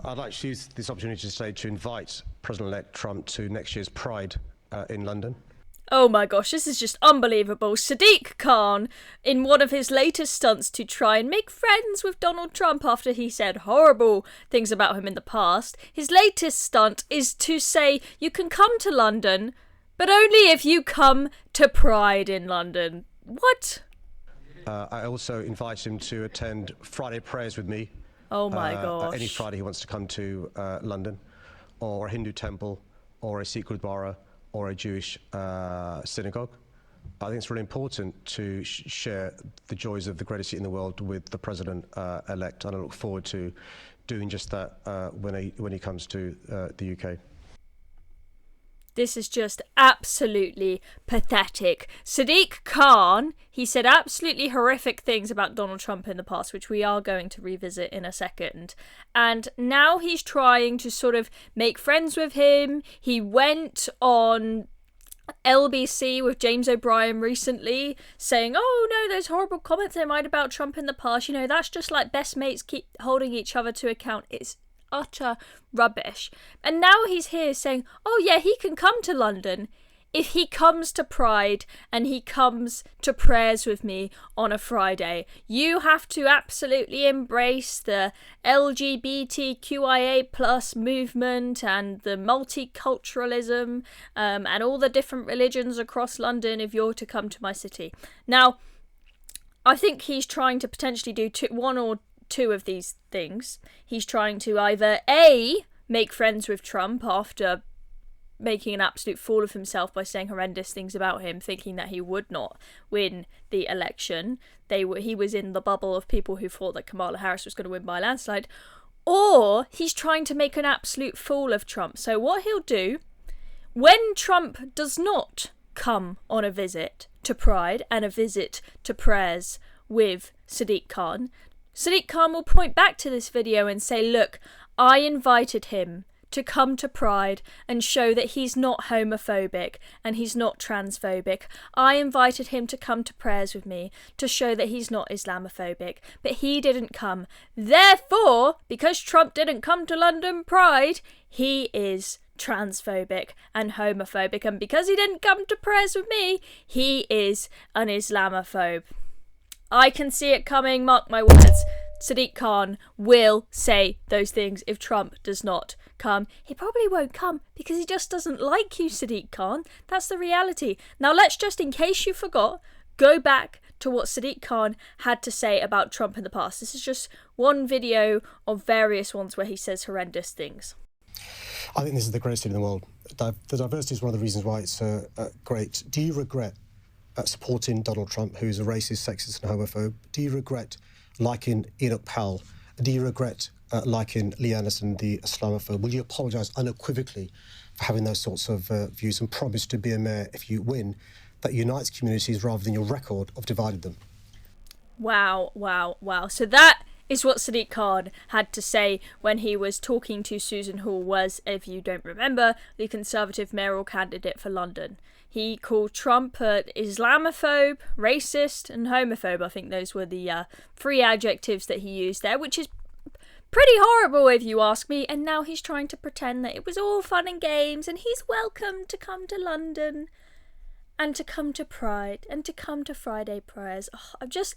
I'd like to use this opportunity today to invite President-elect Trump to next year's Pride in London. Oh my gosh, this is just unbelievable. Sadiq Khan, in one of his latest stunts to try and make friends with Donald Trump after he said horrible things about him in the past, his latest stunt is to say you can come to London, but only if you come to Pride in London. What? I also invite him to attend Friday prayers with me. Oh my gosh. Any Friday he wants to come to London, or a Hindu temple, or a Sikh Gurdwara, or a Jewish synagogue. I think it's really important to share the joys of the greatest city in the world with the President-elect, and I look forward to doing just that when he comes to the UK. This is just absolutely pathetic. Sadiq Khan, he said absolutely horrific things about Donald Trump in the past, which we are going to revisit in a second. And now he's trying to sort of make friends with him. He went on LBC with James O'Brien recently saying, oh no, those horrible comments they made about Trump in the past, you know, that's just like best mates keep holding each other to account. It's utter rubbish. And now he's here saying, oh yeah, he can come to London if he comes to Pride and he comes to prayers with me on a Friday. You have to absolutely embrace the LGBTQIA plus movement and the multiculturalism and all the different religions across London if you're to come to my city. Now, I think he's trying to potentially do one or two of these things. He's trying to either A, make friends with Trump after making an absolute fool of himself by saying horrendous things about him, thinking that he would not win the election. He was in the bubble of people who thought that Kamala Harris was going to win by a landslide. Or he's trying to make an absolute fool of Trump. So what he'll do, when Trump does not come on a visit to Pride and a visit to prayers with Sadiq Khan will point back to this video and say, look, I invited him to come to Pride and show that he's not homophobic and he's not transphobic. I invited him to come to prayers with me to show that he's not Islamophobic, but he didn't come. Therefore, because Trump didn't come to London Pride, he is transphobic and homophobic, and because he didn't come to prayers with me, he is an Islamophobe. I can see it coming, mark my words. Sadiq Khan will say those things if Trump does not come. He probably won't come because he just doesn't like you, Sadiq Khan. That's the reality. Now let's just, in case you forgot, go back to what Sadiq Khan had to say about Trump in the past. This is just one video of various ones where he says horrendous things. I think this is the greatest city in the world. The diversity is one of the reasons why it's great. Do you regret supporting Donald Trump, who's a racist, sexist and homophobe? Do you regret liking Enoch Powell? Do you regret liking Lee Anderson, the Islamophobe? Will you apologise unequivocally for having those sorts of views and promise to be a mayor if you win that unites communities rather than your record of dividing them? Wow, wow, wow. So that is what Sadiq Khan had to say when he was talking to Susan Hall, was, if you don't remember, the Conservative mayoral candidate for London. He called Trump an Islamophobe, racist and homophobe. I think those were the three adjectives that he used there, which is pretty horrible if you ask me. And now he's trying to pretend that it was all fun and games and he's welcome to come to London and to come to Pride and to come to Friday prayers. Oh, I'm just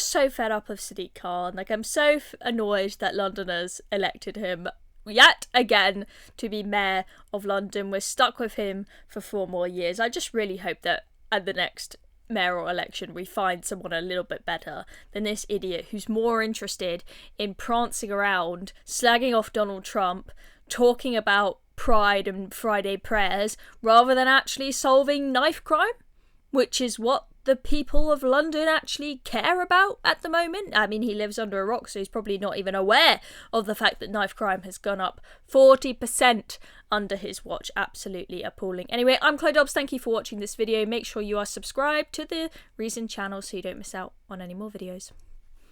so fed up of Sadiq Khan. Like, I'm so annoyed that Londoners elected him yet again to be mayor of London. We're stuck with him for 4 more years. I just really hope that at the next mayoral election we find someone a little bit better than this idiot who's more interested in prancing around, slagging off Donald Trump, talking about Pride and Friday prayers, rather than actually solving knife crime, which is what the people of London actually care about at the moment. I mean, he lives under a rock, so he's probably not even aware of the fact that knife crime has gone up 40% under his watch. Absolutely appalling. Anyway, I'm Chloe Dobbs. Thank you for watching this video. Make sure you are subscribed to the Reason channel so you don't miss out on any more videos.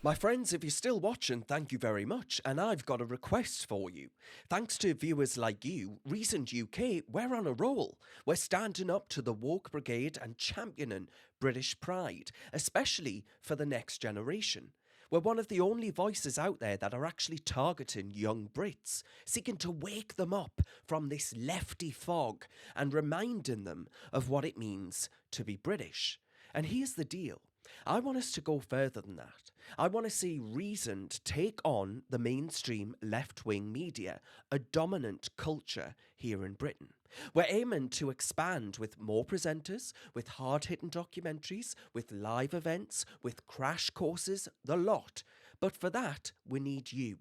My friends, if you're still watching, thank you very much, and I've got a request for you. Thanks to viewers like you, Recent UK, we're on a roll. We're standing up to the woke brigade and championing British pride, especially for the next generation. We're one of the only voices out there that are actually targeting young Brits, seeking to wake them up from this lefty fog and reminding them of what it means to be British. And here's the deal. I want us to go further than that. I want to see Reason take on the mainstream left-wing media, a dominant culture here in Britain. We're aiming to expand with more presenters, with hard-hitting documentaries, with live events, with crash courses, the lot. But for that, we need you.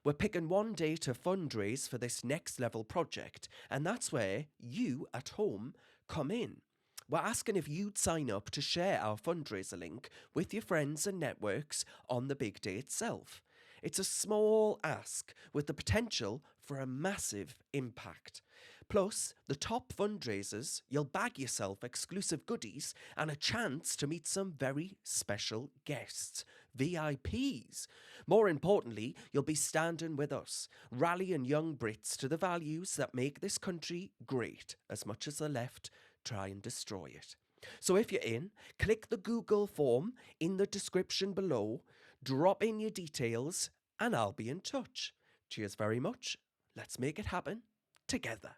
We're picking one day to fundraise for this next level project, and that's where you at home come in. We're asking if you'd sign up to share our fundraiser link with your friends and networks on the big day itself. It's a small ask with the potential for a massive impact. Plus, the top fundraisers, you'll bag yourself exclusive goodies and a chance to meet some very special guests, VIPs. More importantly, you'll be standing with us, rallying young Brits to the values that make this country great, as much as the left try and destroy it. So if you're in, click the Google form in the description below, drop in your details, and I'll be in touch. Cheers very much. Let's make it happen together.